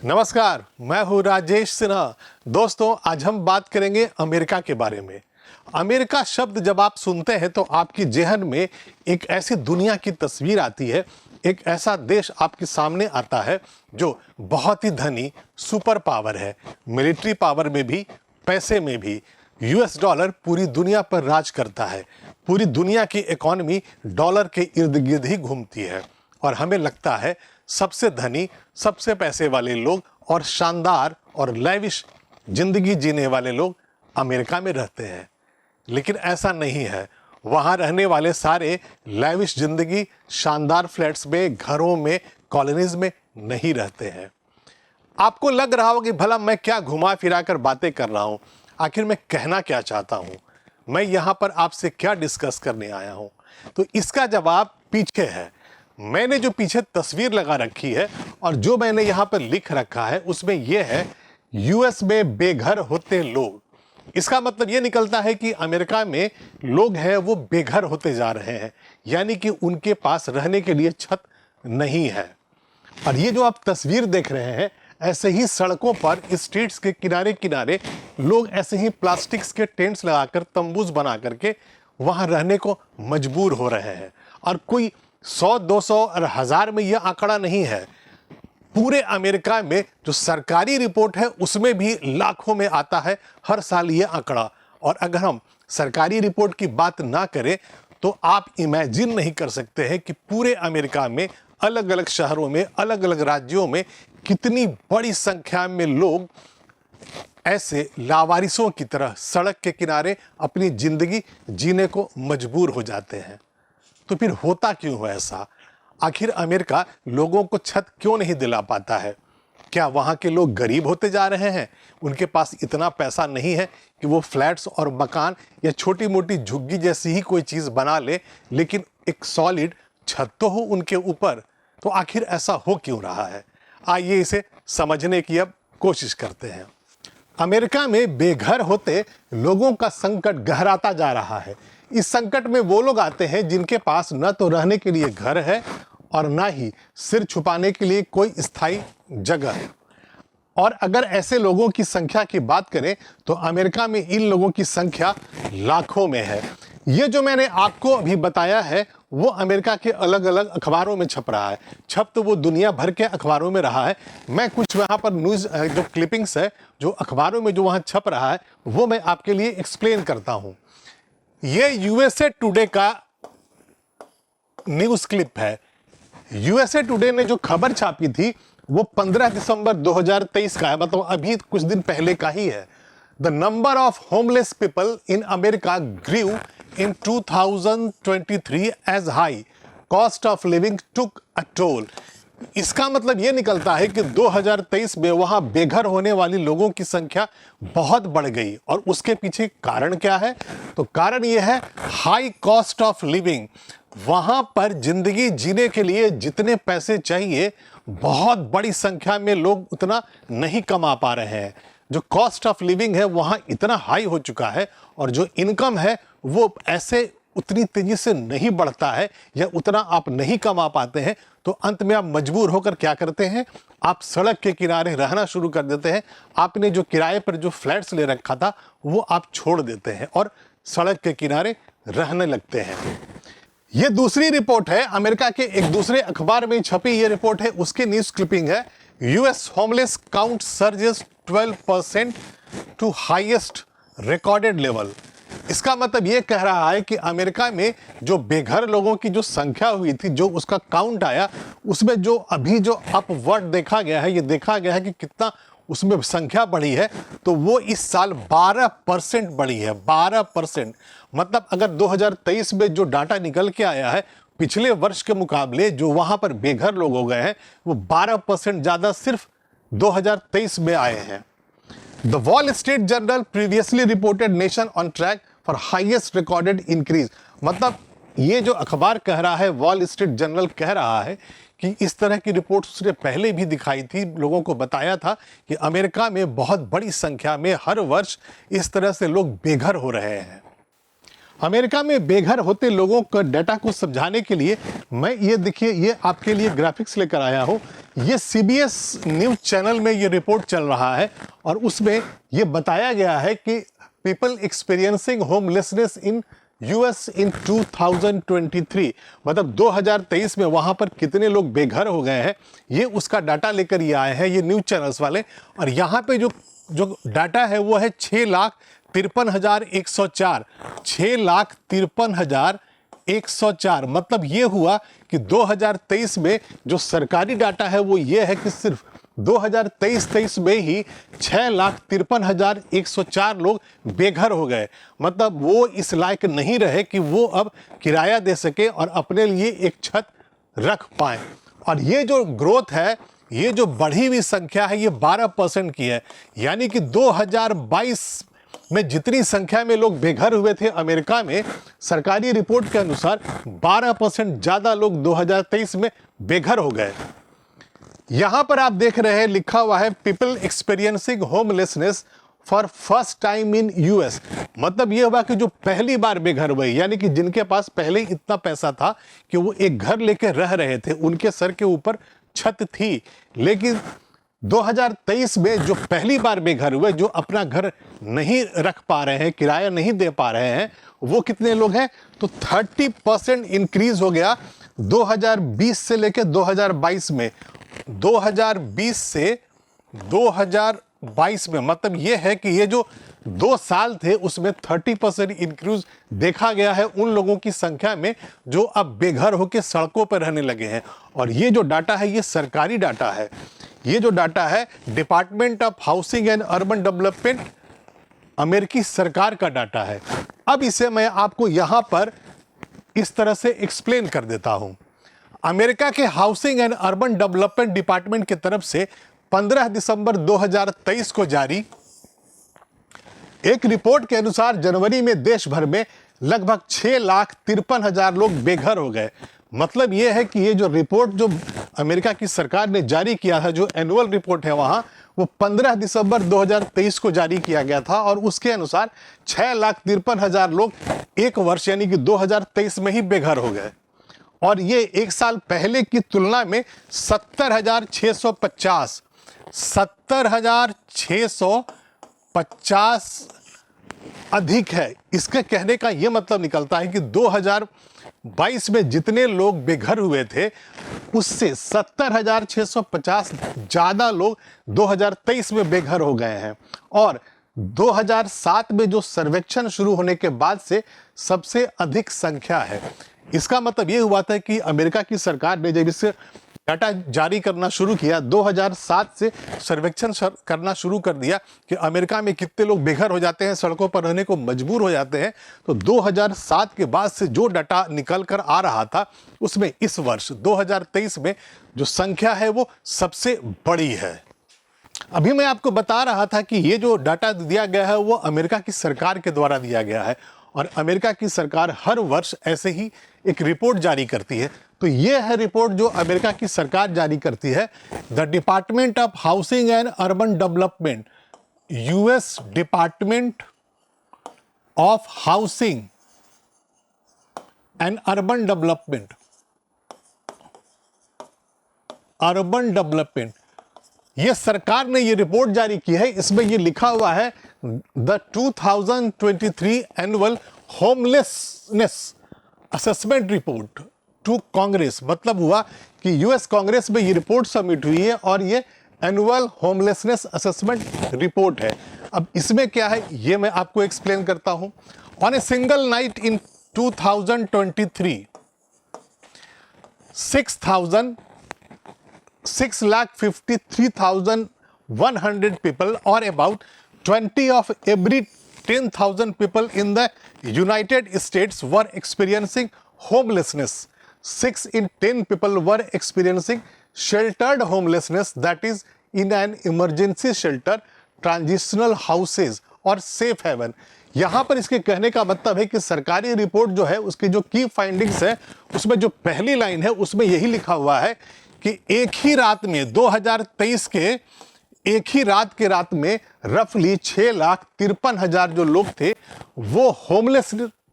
नमस्कार, मैं हूँ राजेश सिन्हा। दोस्तों, आज हम बात करेंगे अमेरिका के बारे में। अमेरिका शब्द जब आप सुनते हैं तो आपकी जेहन में एक ऐसी दुनिया की तस्वीर आती है, एक ऐसा देश आपके सामने आता है जो बहुत ही धनी सुपर पावर है, मिलिट्री पावर में भी, पैसे में भी। यूएस डॉलर पूरी दुनिया पर राज करता है। पूरी दुनिया की इकॉनमी डॉलर के इर्द गिर्द ही घूमती है और हमें लगता है सबसे धनी, सबसे पैसे वाले लोग और शानदार और लैविश जिंदगी जीने वाले लोग अमेरिका में रहते हैं। लेकिन ऐसा नहीं है। वहाँ रहने वाले सारे लैविश जिंदगी शानदार फ्लैट्स में, घरों में, कॉलोनीज में नहीं रहते हैं। आपको लग रहा होगा कि भला मैं क्या घुमा फिरा कर बातें कर रहा हूँ, आखिर मैं कहना क्या चाहता हूँ, मैं यहाँ पर आपसे क्या डिस्कस करने आया हूँ। तो इसका जवाब पीछे है। मैंने जो पीछे तस्वीर लगा रखी है और जो मैंने यहाँ पर लिख रखा है उसमें यह है, यूएस में बेघर होते लोग। इसका मतलब ये निकलता है कि अमेरिका में लोग हैं वो बेघर होते जा रहे हैं, यानी कि उनके पास रहने के लिए छत नहीं है। और ये जो आप तस्वीर देख रहे हैं, ऐसे ही सड़कों पर, स्ट्रीट्स के किनारे किनारे लोग ऐसे ही प्लास्टिक्स के टेंट्स लगाकर, तंबूज बना करके वहां रहने को मजबूर हो रहे हैं। और कोई 100, 200 और 1000 में यह आंकड़ा नहीं है। पूरे अमेरिका में जो सरकारी रिपोर्ट है उसमें भी लाखों में आता है हर साल यह आंकड़ा। और अगर हम सरकारी रिपोर्ट की बात ना करें तो आप इमेजिन नहीं कर सकते हैं कि पूरे अमेरिका में, अलग अलग शहरों में, अलग अलग राज्यों में कितनी बड़ी संख्या में लोग ऐसे लावारिसों की तरह सड़क के किनारे अपनी जिंदगी जीने को मजबूर हो जाते हैं। तो फिर होता क्यों है ऐसा? आखिर अमेरिका लोगों को छत क्यों नहीं दिला पाता है? क्या वहाँ के लोग गरीब होते जा रहे हैं? उनके पास इतना पैसा नहीं है कि वो फ्लैट्स और मकान या छोटी मोटी झुग्गी जैसी ही कोई चीज़ बना ले, लेकिन एक सॉलिड छत तो हो उनके ऊपर? तो आखिर ऐसा हो क्यों रहा है? आइए इसे समझने की अब कोशिश करते हैं। अमेरिका में बेघर होते लोगों का संकट गहराता जा रहा है। इस संकट में वो लोग आते हैं जिनके पास न तो रहने के लिए घर है और ना ही सिर छुपाने के लिए कोई स्थायी जगह है। और अगर ऐसे लोगों की संख्या की बात करें तो अमेरिका में इन लोगों की संख्या लाखों में है। ये जो मैंने आपको अभी बताया है वो अमेरिका के अलग अलग अखबारों में छप रहा है। छप तो वो दुनिया भर के अखबारों में रहा है। मैं कुछ वहाँ पर न्यूज़ जो क्लिपिंग्स है, जो अखबारों में जो वहाँ छप रहा है, वो मैं आपके लिए एक्सप्लेन करता हूँ। ये यूएसए टुडे का न्यूज़ क्लिप है। यूएसए टुडे ने जो खबर छापी थी वो 15 दिसंबर 2023 का है, मतलब अभी कुछ दिन पहले का ही है। The number of homeless people in America grew in 2023 as high cost of living took a toll. इसका मतलब यह निकलता है कि 2023 में वहां बेघर होने वाली लोगों की संख्या बहुत बढ़ गई। और उसके पीछे कारण क्या है? तो कारण यह है हाई कॉस्ट ऑफ लिविंग। वहां पर जिंदगी जीने के लिए जितने पैसे चाहिए, बहुत बड़ी संख्या में लोग उतना नहीं कमा पा रहे हैं। जो कॉस्ट ऑफ लिविंग है वहां इतना हाई हो चुका है और जो इनकम है वो ऐसे उतनी तेजी से नहीं बढ़ता है या उतना आप नहीं कमा पाते हैं। तो अंत में आप मजबूर होकर क्या करते हैं? आप सड़क के किनारे रहना शुरू कर देते हैं। आपने जो किराए पर जो फ्लैट्स ले रखा था वो आप छोड़ देते हैं और सड़क के किनारे रहने लगते हैं। ये दूसरी रिपोर्ट है, अमेरिका के एक दूसरे अखबार में छपी ये रिपोर्ट है, उसकी न्यूज़ क्लिपिंग है। US homeless count surges 12% to highest recorded level. इसका मतलब ये कह रहा है कि अमेरिका में जो बेघर लोगों की जो संख्या हुई थी, जो उसका काउंट आया, उसमें जो अभी जो अपवर्ड देखा गया है, ये देखा गया है कि कितना उसमें संख्या बढ़ी है। तो वो इस साल 12% बढ़ी है। 12%। मतलब अगर 2023 में जो डाटा निकल के आया है, पिछले वर्ष के मुकाबले जो वहां पर बेघर लोग हो गए हैं वो 12% ज्यादा सिर्फ 2023 में आए हैं। The wall street journal previously reported nation on track for highest recorded increase. मतलब ये जो अखबार कह रहा है, वॉल स्ट्रीट जर्नल कह रहा है कि इस तरह की रिपोर्ट उसने पहले भी दिखाई थी, लोगों को बताया था कि अमेरिका में बहुत बड़ी संख्या में हर वर्ष इस तरह से लोग बेघर हो रहे हैं। अमेरिका में बेघर होते लोगों का डाटा को समझाने के लिए मैं ये देखिए ये आपके लिए ग्राफिक्स लेकर आया हूँ। ये CBS न्यूज़ चैनल में ये रिपोर्ट चल रहा है और उसमें ये बताया गया है कि पीपल एक्सपीरियंसिंग होमलेसनेस इन US इन 2023, मतलब 2023 में वहाँ पर कितने लोग बेघर हो गए हैं, ये उसका डाटा लेकर ये आए हैं ये न्यूज़ चैनल्स वाले। और यहाँ पे जो डाटा है वो है 6,53,104, 6,53,104। मतलब ये हुआ कि 2023 में जो सरकारी डाटा है वो ये है कि सिर्फ 2023 में ही 6,53,104 लोग बेघर हो गए। मतलब वो इस लायक नहीं रहे कि वो अब किराया दे सके और अपने लिए एक छत रख पाए। और ये जो ग्रोथ है, ये जो बढ़ी हुई संख्या है, ये 12% की है। यानी कि 2022 में जितनी संख्या में लोग बेघर हुए थे अमेरिका में, सरकारी रिपोर्ट के अनुसार 12% ज़्यादा लोग 2023 में बेघर हो गए। यहां पर आप देख रहे हैं लिखा हुआ है people experiencing homelessness for first time in US। मतलब ये हुआ कि जो पहली बार बेघर हुए, यानी कि जिनके पास पहले ही इतना पैसा था कि वो एक घर लेकर रह रहे थे, उनके सर के ऊपर छत थी, लेकिन 2023 में जो पहली बार बेघर हुए, जो अपना घर नहीं रख पा रहे हैं, किराया नहीं दे पा रहे हैं, वो कितने लोग हैं? तो 30% इंक्रीज हो गया 2020 से लेकर 2022 में। 2020 से 2022 में मतलब ये है कि ये जो 2 साल थे उसमें 30% इंक्रीज देखा गया है उन लोगों की संख्या में जो अब बेघर होकर सड़कों पर रहने लगे हैं। और ये जो डाटा है ये सरकारी डाटा है। ये जो डाटा है department of housing and urban development, अमेरिकी सरकार का डाटा है। अब इसे मैं आपको यहां पर इस तरह से एक्सप्लेन कर देता हूं। अमेरिका के housing and urban development department की तरफ से 15 दिसंबर 2023 को जारी एक रिपोर्ट के अनुसार जनवरी में देश भर में लगभग 6,53,000 लोग बेघर हो गए। मतलब यह है कि ये जो रिपोर्ट जो अमेरिका की सरकार ने जारी किया था, जो एनुअल रिपोर्ट है वहां, वो 15 दिसंबर 2023 को जारी किया गया था और उसके अनुसार 6,53,000 लोग एक वर्ष यानी कि 2023 में ही बेघर हो गए। और ये एक साल पहले की तुलना में 70,650 अधिक है। इसके कहने का यह मतलब निकलता है कि 2022 में जितने लोग बेघर हुए थे उससे 70,650 ज्यादा लोग 2023 में बेघर हो गए हैं। और 2007 में जो सर्वेक्षण शुरू होने के बाद से सबसे अधिक संख्या है। इसका मतलब ये हुआ था कि अमेरिका की सरकार ने जब इससे डाटा जारी करना शुरू किया, 2007 से सर्वेक्षण करना शुरू कर दिया कि अमेरिका में कितने लोग बेघर हो जाते हैं, सड़कों पर रहने को मजबूर हो जाते हैं, तो 2007 के बाद से जो डाटा निकल कर आ रहा था उसमें इस वर्ष 2023 में जो संख्या है वो सबसे बड़ी है। अभी मैं आपको बता रहा था कि ये जो डाटा दिया गया है वो अमेरिका की सरकार के द्वारा दिया गया है और अमेरिका की सरकार हर वर्ष ऐसे ही एक रिपोर्ट जारी करती है। तो ये है रिपोर्ट जो अमेरिका की सरकार जारी करती है। The department of housing and urban development, US department of housing and urban development, ये सरकार ने ये रिपोर्ट जारी की है। इसमें ये लिखा हुआ है the 2023 annual homelessness assessment report to Congress. मतलब हुआ कि US कांग्रेस में ये रिपोर्ट सबमिट हुई है और ये एनुअल होमलेसनेस असेसमेंट रिपोर्ट है। अब इसमें क्या है ये मैं आपको एक्सप्लेन करता हूं। On a single night in 2023 6,53,100 people, or about 20 of every 10,000 people in the United States were experiencing homelessness. 6 in 10 people were experiencing sheltered homelessness, that is in an emergency shelter, transitional houses or safe haven. यहाँ पर इसके कहने का मतलब है कि सरकारी report जो है उसकी जो की फाइंडिंग्स है उसमें जो पहली लाइन है उसमें यही लिखा हुआ है कि एक ही रात में 2023 के एक ही रात के रात में रफली 6,53,000 जो लोग थे वो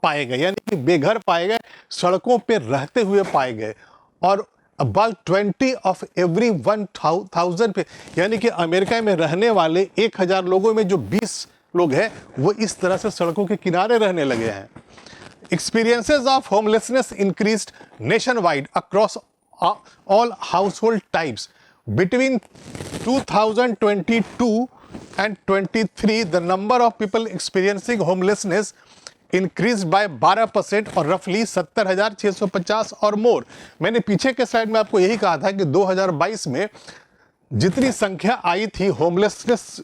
पाए गए, यानी कि बेघर पाए गए, सड़कों पे रहते हुए पाए गए। और अबाउट 20 ऑफ एवरी 1000 पे, यानी कि अमेरिका में रहने वाले 1000 लोगों में जो 20 लोग हैं वो इस तरह से सड़कों के किनारे रहने लगे हैं। Experiences of homelessness increased nationwide across all household types. Between 2022 and 23, the number of people experiencing homelessness increased by 12% और रफली 70,650 और मोर। मैंने पीछे के स्लाइड में आपको यही कहा था कि 2022 में जितनी संख्या आई थी होमलेसनेस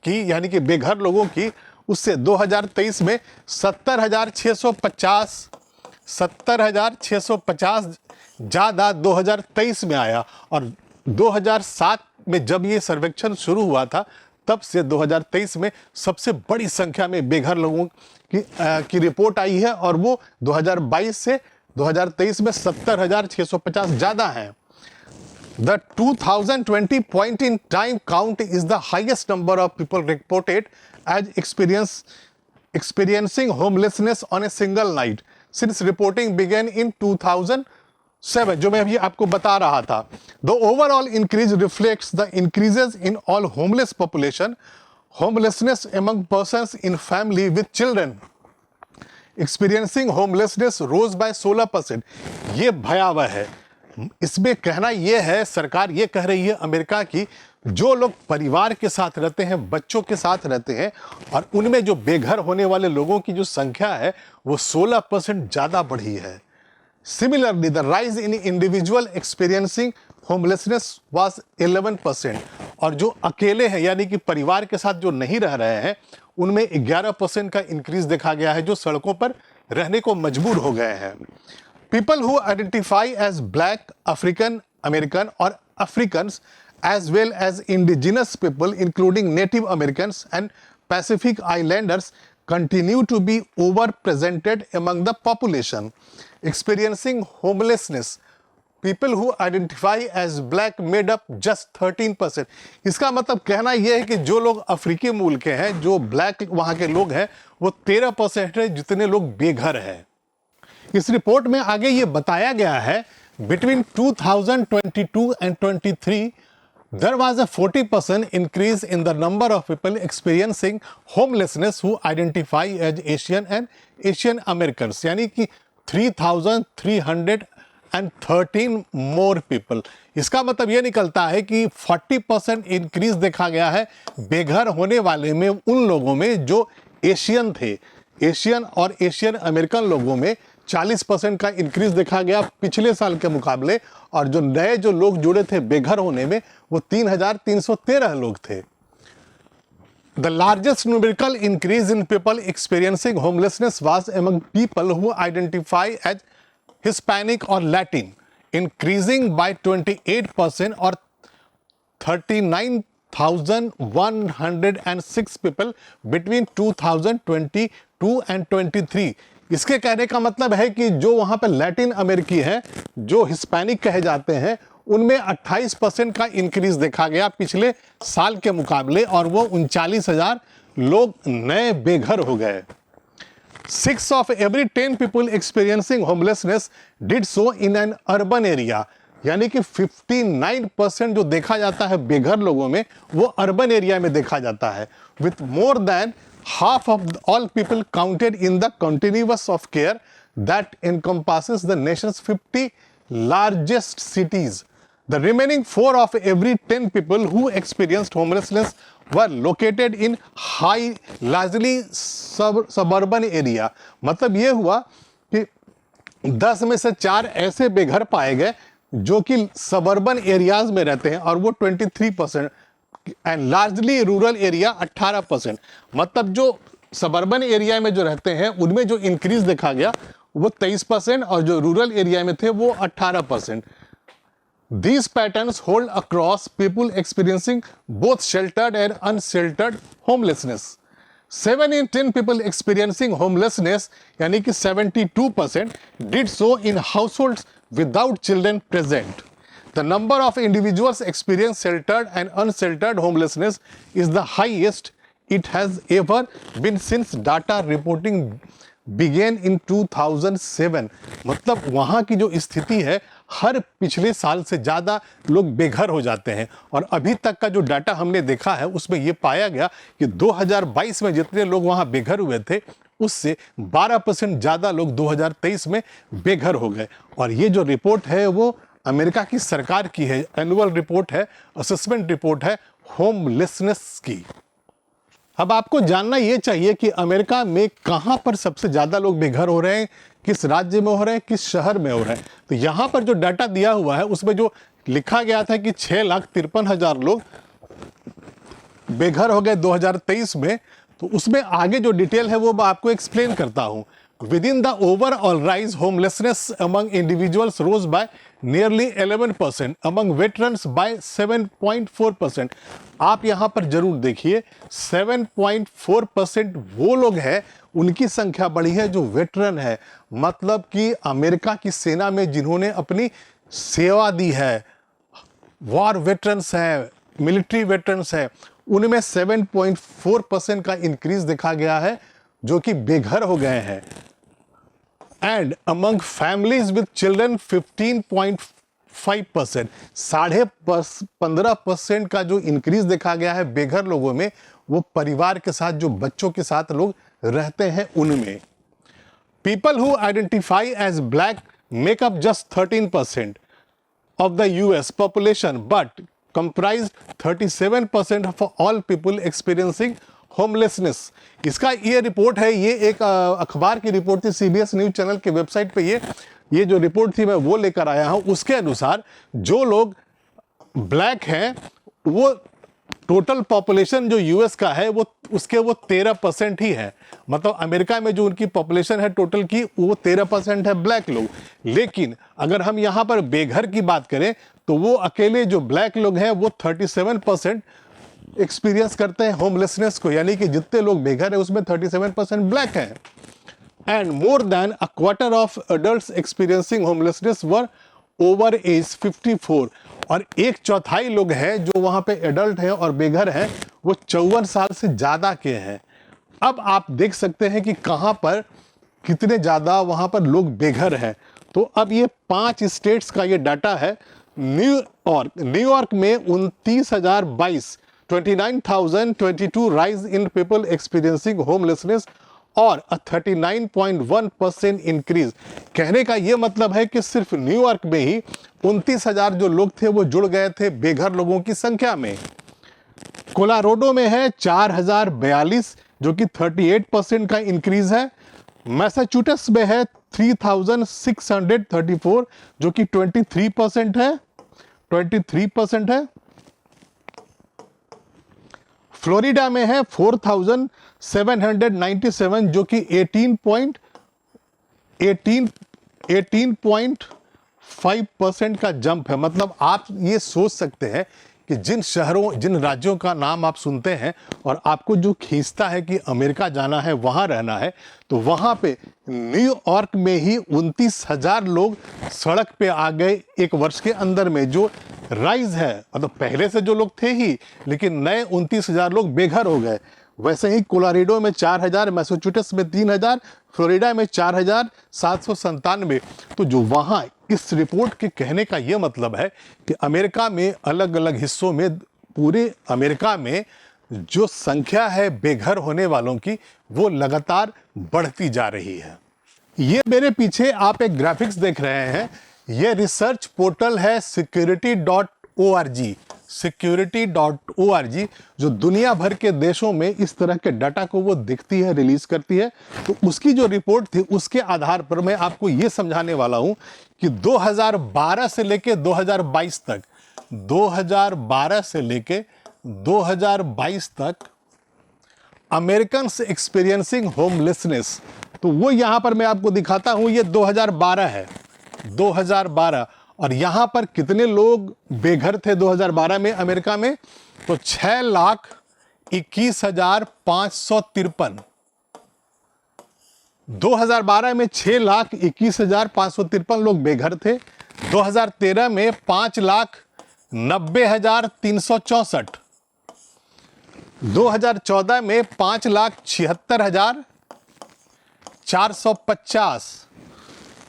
की, यानी कि बेघर लोगों की, उससे 2023 में 70,650 ज़्यादा 2023 में आया। और 2007 में जब ये सर्वेक्षण शुरू हुआ था तब से 2023 में सबसे बड़ी संख्या में बेघर लोगों की रिपोर्ट आई है, और वो 2022 से 2023 में 70,650 ज़्यादा है। The 2020 point in time count is the highest number of people reported as experiencing homelessness on a single night since reporting began in 2007, जो मैं अभी आपको बता रहा था। The overall increase reflects the increases in all homeless population. Homelessness among persons in family with children experiencing homelessness rose by 16%। ये भयावह है। इसमें कहना यह है, सरकार ये कह रही है अमेरिका की, जो लोग परिवार के साथ रहते हैं, बच्चों के साथ रहते हैं, और उनमें जो बेघर होने वाले लोगों की जो संख्या है वो 16% ज़्यादा बढ़ी है। Similarly the rise in individual experiencing homelessness was 11%, और जो अकेले हैं यानी कि परिवार के साथ जो नहीं रह रहे हैं उनमें 11% का इंक्रीज देखा गया है, जो सड़कों पर रहने को मजबूर हो गए हैं। People who identify as Black, African American or Africans, as well as indigenous people including Native Americans and Pacific Islanders, continue to be overrepresented among the population experiencing homelessness. People who identify as Black made up just 13%. इसका मतलब कहना यह है कि जो लोग अफ्रीकी मूल के हैं, जो ब्लैक वहाँ के लोग हैं, वो 13% है जितने लोग बेघर हैं। इस रिपोर्ट में आगे ये बताया गया है, between 2022 and 23 there was a 40% increase in the number of people experiencing homelessness who identify as Asian and Asian Americans, यानी कि 3,313 more people। इसका मतलब ये निकलता है कि 40% इंक्रीज देखा गया है बेघर होने वाले में उन लोगों में जो एशियन थे। एशियन और एशियन अमेरिकन लोगों में 40% का इंक्रीज देखा गया पिछले साल के मुकाबले, और जो नए जो लोग जुड़े थे बेघर होने में वो 3,313 लोग थे। The largest numerical increase in people experiencing homelessness was among people who identify as Hispanic or Latin, increasing by 28% or 39,106 people between 2022 and 23। इसके कहने का मतलब है कि जो वहाँ पर लैटिन अमेरिकी हैं, जो हिस्पैनिक कहे जाते हैं, उनमें 28% का इंक्रीज देखा गया पिछले साल के मुकाबले, और वो 39,000 लोग नए बेघर हो गए। 6 of every 10 people experiencing homelessness did so in an urban area, यानी कि 59% जो देखा जाता है बेघर लोगों में वो अर्बन एरिया में देखा जाता है, with more than half of all people counted in the continuous of care that encompasses the nation's 50 largest cities. The remaining 4 of every 10 people who experienced homelessness were located in high largely suburban area। मतलब ये हुआ कि 10 में से 4 ऐसे बेघर पाए गए जो कि सबर्बन एरियाज में रहते हैं, और वो 23%, एंड लार्जली रूरल एरिया 18%। मतलब जो सबर्बन एरिया में जो रहते हैं उनमें जो इंक्रीज देखा गया वो 23%, और जो रूरल एरिया में थे वो 18%। These patterns hold across people experiencing both sheltered and unsheltered homelessness. 7 in 10 people experiencing homelessness, यानी कि 72%, did so in households without children present. The number of individuals experiencing sheltered and unsheltered homelessness is the highest it has ever been since data reporting began in 2007। मतलब वहाँ की जो स्थिति है, हर पिछले साल से ज़्यादा लोग बेघर हो जाते हैं। और अभी तक का जो डाटा हमने देखा है उसमें ये पाया गया कि 2022 में जितने लोग वहाँ बेघर हुए थे उससे 12% ज़्यादा लोग 2023 में बेघर हो गए। और ये जो रिपोर्ट है वो अमेरिका की सरकार की है, एनुअल रिपोर्ट है, असेसमेंट रिपोर्ट है होमलेसनेस की। अब आपको जानना यह चाहिए कि अमेरिका में कहां पर सबसे ज्यादा लोग बेघर हो रहे हैं, किस राज्य में हो रहे हैं, किस शहर में हो रहे हैं। तो यहां पर जो डाटा दिया हुआ है उसमें जो लिखा गया था कि 6,53,000 लोग बेघर हो गए 2023 में, तो उसमें आगे जो डिटेल है वो मैं आपको एक्सप्लेन करता हूं। Within the overall rise, homelessness among individuals rose by nearly 11%, among veterans by 7.4%। आप यहां पर जरूर देखिए, 7.4% वो लोग हैं, उनकी संख्या बढ़ी है जो वेटरन है, मतलब कि अमेरिका की सेना में जिन्होंने अपनी सेवा दी है, वॉर वेटरन्स हैं, मिलिट्री वेटरन्स हैं, उनमें 7.4% का इंक्रीज देखा गया है जो कि बेघर हो गए हैं। And among families with children 15.5%, 15.5% का जो इंक्रीज देखा गया है बेघर लोगों में, वो परिवार के साथ जो बच्चों के साथ लोग रहते हैं उनमें। People who identify as black make up just 13% of the US population but comprised 37% of all people experiencing homelessness। इसका ये रिपोर्ट है, ये एक अखबार की रिपोर्ट थी, CBS न्यूज चैनल के वेबसाइट पे ये जो रिपोर्ट थी मैं वो लेकर आया हूं। उसके अनुसार जो लोग ब्लैक हैं वो टोटल पॉपुलेशन जो यूएस का है वो 13% ही है। मतलब अमेरिका में जो उनकी पॉपुलेशन है टोटल की वो 13% है ब्लैक लोग। लेकिन अगर हम यहाँ पर बेघर की बात करें तो वो अकेले जो ब्लैक लोग हैं वो 37% एक्सपीरियंस करते हैं होमलेसनेस को, यानी कि जितने लोग बेघर है उसमें 37% ब्लैक हैं। And more than a quarter of adults experiencing homelessness were over age 54। और 1/4 लोग हैं जो वहां पे एडल्ट हैं और बेघर हैं वो 54 साल से ज्यादा के हैं। अब आप देख सकते हैं कि कहां पर कितने ज्यादा वहां पर लोग बेघर हैं। तो अब ये 5 स्टेट्स का ये डाटा है। न्यूयॉर्क में 29,022 29,022 rise in people experiencing homelessness और 39.1% इंक्रीज। कहने का यह मतलब है कि सिर्फ न्यूयॉर्क में ही 29,000 जो लोग थे वो जुड़ गए थे बेघर लोगों की संख्या में। कोलोराडो में है 4,042 जो कि 38% का इंक्रीज है। मैसाचुसेट्स में है 3,634 जो कि 23% है। फ्लोरिडा में है 4,797 जो कि 18.5% का जंप है। मतलब आप ये सोच सकते हैं कि जिन शहरों, जिन राज्यों का नाम आप सुनते हैं और आपको जो खींचता है कि अमेरिका जाना है, वहां रहना है, तो वहां पे न्यूयॉर्क में ही 29,000 लोग सड़क पे आ गए एक वर्ष के अंदर में, जो राइज है। मतलब पहले से जो लोग थे ही, लेकिन नए 29,000 लोग बेघर हो गए। वैसे ही कोलोराडो में 4,000, मैसाचुसेट्स में 3,000, फ्लोरिडा में 4,797। तो जो वहाँ इस रिपोर्ट के कहने का यह मतलब है कि अमेरिका में अलग अलग हिस्सों में, पूरे अमेरिका में जो संख्या है बेघर होने वालों की वो लगातार बढ़ती जा रही है। ये मेरे पीछे आप एक ग्राफिक्स देख रहे हैं, ये रिसर्च पोर्टल है security.org, जो दुनिया भर के देशों में इस तरह के डाटा को वो देखती है, रिलीज करती है। तो उसकी जो रिपोर्ट थी उसके आधार पर मैं आपको ये समझाने वाला हूं कि 2012 से लेके 2022 तक, 2012 से लेके 2022 तक अमेरिकन्स एक्सपीरियंसिंग होमलेसनेस, तो वो यहां पर मैं आपको दिखाता हूं। ये 2012 है, 2012। और यहां पर कितने लोग बेघर थे 2012 में अमेरिका में? तो 6,21,553। 2012 में 6,21,553 लोग बेघर थे। 2013 में 5,90,364। 2014 में 5,76,000। 450,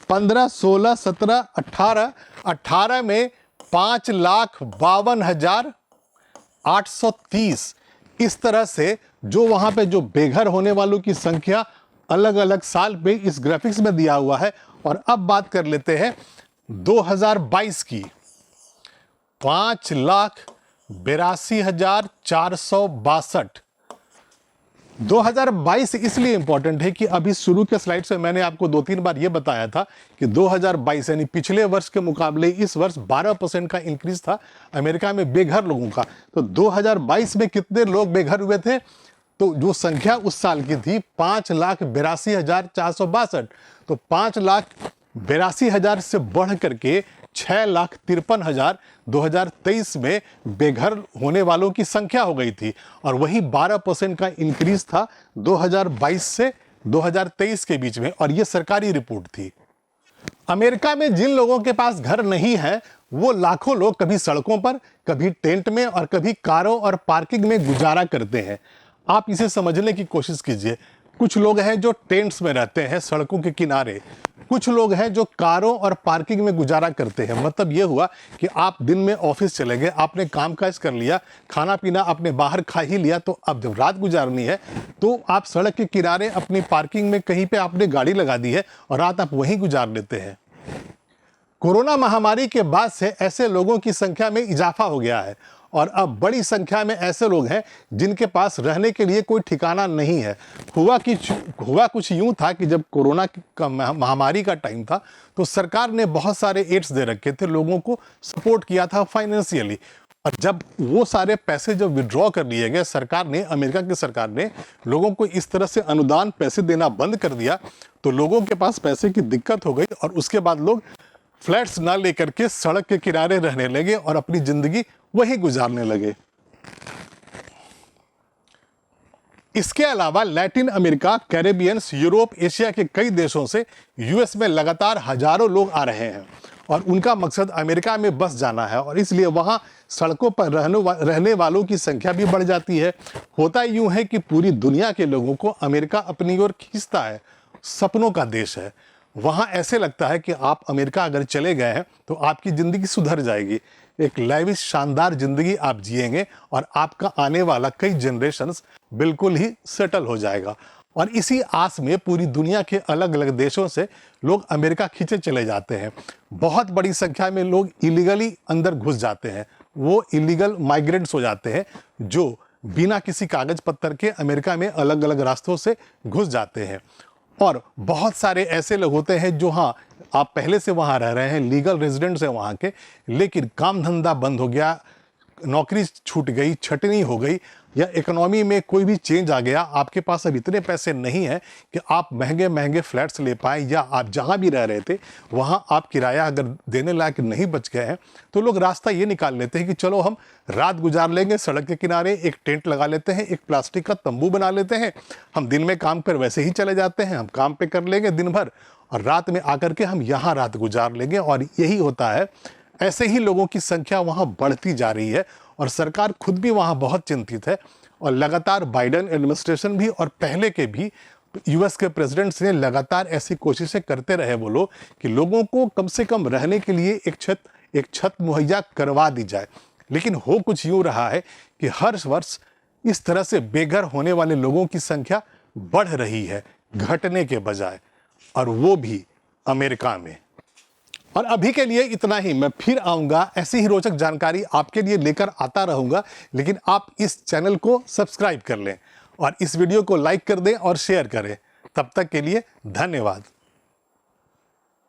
15, 16, 17, 18, 18 में 5,52,830। इस तरह से जो वहां पे जो बेघर होने वालों की संख्या अलग अलग साल पे इस ग्राफिक्स में दिया हुआ है। और अब बात कर लेते हैं 2022 की। 5,82,462। 2022 इसलिए इंपॉर्टेंट है कि अभी शुरू के स्लाइड से मैंने आपको 2-3 बार यह बताया था कि 2022 यानी पिछले वर्ष के मुकाबले इस वर्ष 12% का इंक्रीज था अमेरिका में बेघर लोगों का। तो 2022 में कितने लोग बेघर हुए थे? तो जो संख्या उस साल की थी 5,82,462। तो 5,82,000 से बढ़ करके 6,53,000 2023 में बेघर होने वालों की संख्या हो गई थी। और वही 12% का इंक्रीज था 2022 से 2023 के बीच में। और ये सरकारी रिपोर्ट थी। अमेरिका में जिन लोगों के पास घर नहीं है वो लाखों लोग कभी सड़कों पर, कभी टेंट में और कभी कारों और पार्किंग में गुजारा करते हैं। आप इसे समझने की कोशिश कीजिए। कुछ लोग हैं जो टेंट्स में रहते हैं सड़कों के किनारे, कुछ लोग हैं जो कारों और पार्किंग में गुजारा करते हैं। मतलब यह हुआ कि आप दिन में ऑफिस चले गए, आपने कामकाज कर लिया, खाना पीना आपने बाहर खा ही लिया, तो अब जब रात गुजारनी है तो आप सड़क के किनारे अपनी पार्किंग में कहीं पे आपने गाड़ी लगा दी है और रात आप वहीं गुजार लेते हैं। कोरोना महामारी के बाद से ऐसे लोगों की संख्या में इजाफा हो गया है और अब बड़ी संख्या में ऐसे लोग हैं जिनके पास रहने के लिए कोई ठिकाना नहीं है। हुआ कुछ यूं था कि जब कोरोना का महामारी का टाइम था तो सरकार ने बहुत सारे एड्स दे रखे थे, लोगों को सपोर्ट किया था फाइनेंशियली। और जब वो सारे पैसे जब विड्रॉ कर लिए गए, सरकार ने, अमेरिका की सरकार ने लोगों को इस तरह से अनुदान पैसे देना बंद कर दिया, तो लोगों के पास पैसे की दिक्कत हो गई और उसके बाद लोग फ्लैट्स ना लेकर के सड़क के किनारे रहने लगे और अपनी जिंदगी वही गुजारने लगे। इसके अलावा लैटिन अमेरिका, कैरेबियंस, यूरोप, एशिया के कई देशों से यूएस में लगातार हजारों लोग आ रहे हैं और उनका मकसद अमेरिका में बस जाना है और इसलिए वहां सड़कों पर रहने वालों की संख्या भी बढ़ जाती है। होता यूं है कि पूरी दुनिया के लोगों को अमेरिका अपनी ओर खींचता है, सपनों का देश है। वहां ऐसे लगता है कि आप अमेरिका अगर चले गए हैं तो आपकी जिंदगी सुधर जाएगी, एक लाइविश शानदार जिंदगी आप जिएंगे और आपका आने वाला कई जनरेशन्स बिल्कुल ही सेटल हो जाएगा। और इसी आस में पूरी दुनिया के अलग अलग देशों से लोग अमेरिका खींचे चले जाते हैं। बहुत बड़ी संख्या में लोग इलीगली अंदर घुस जाते हैं, वो इलीगल माइग्रेंट्स हो जाते हैं जो बिना किसी कागज पत्तर के अमेरिका में अलग अलग रास्तों से घुस जाते हैं। और बहुत सारे ऐसे लोग होते हैं जो, हाँ, आप पहले से वहाँ रह रहे हैं, लीगल रेजिडेंट्स हैं वहाँ के, लेकिन काम धंधा बंद हो गया, नौकरी छूट गई, छटनी हो गई या इकोनॉमी में कोई भी चेंज आ गया, आपके पास अब इतने पैसे नहीं हैं कि आप महंगे महंगे फ्लैट्स ले पाएँ या आप जहाँ भी रह रहे थे वहाँ आप किराया अगर देने लायक नहीं बच गए हैं, तो लोग रास्ता ये निकाल लेते हैं कि चलो हम रात गुजार लेंगे सड़क के किनारे, एक टेंट लगा लेते हैं, एक प्लास्टिक का तंबू बना लेते हैं, हम दिन में काम कर वैसे ही चले जाते हैं, हम काम पे कर लेंगे दिन भर और रात में आकर के हम यहाँ रात गुजार लेंगे। और यही होता है। ऐसे ही लोगों की संख्या वहाँ बढ़ती जा रही है और सरकार खुद भी वहाँ बहुत चिंतित है। और लगातार बाइडेन एडमिनिस्ट्रेशन भी और पहले के भी यूएस के प्रेसिडेंट्स ने लगातार ऐसी कोशिशें करते रहे वो लोग कि लोगों को कम से कम रहने के लिए एक छत मुहैया करवा दी जाए। लेकिन हो कुछ यूँ रहा है कि हर वर्ष इस तरह से बेघर होने वाले लोगों की संख्या बढ़ रही है, घटने के बजाय, और वो भी अमेरिका में। और अभी के लिए इतना ही। मैं फिर आऊँगा, ऐसी ही रोचक जानकारी आपके लिए लेकर आता रहूँगा, लेकिन आप इस चैनल को सब्सक्राइब कर लें और इस वीडियो को लाइक कर दें और शेयर करें। तब तक के लिए धन्यवाद।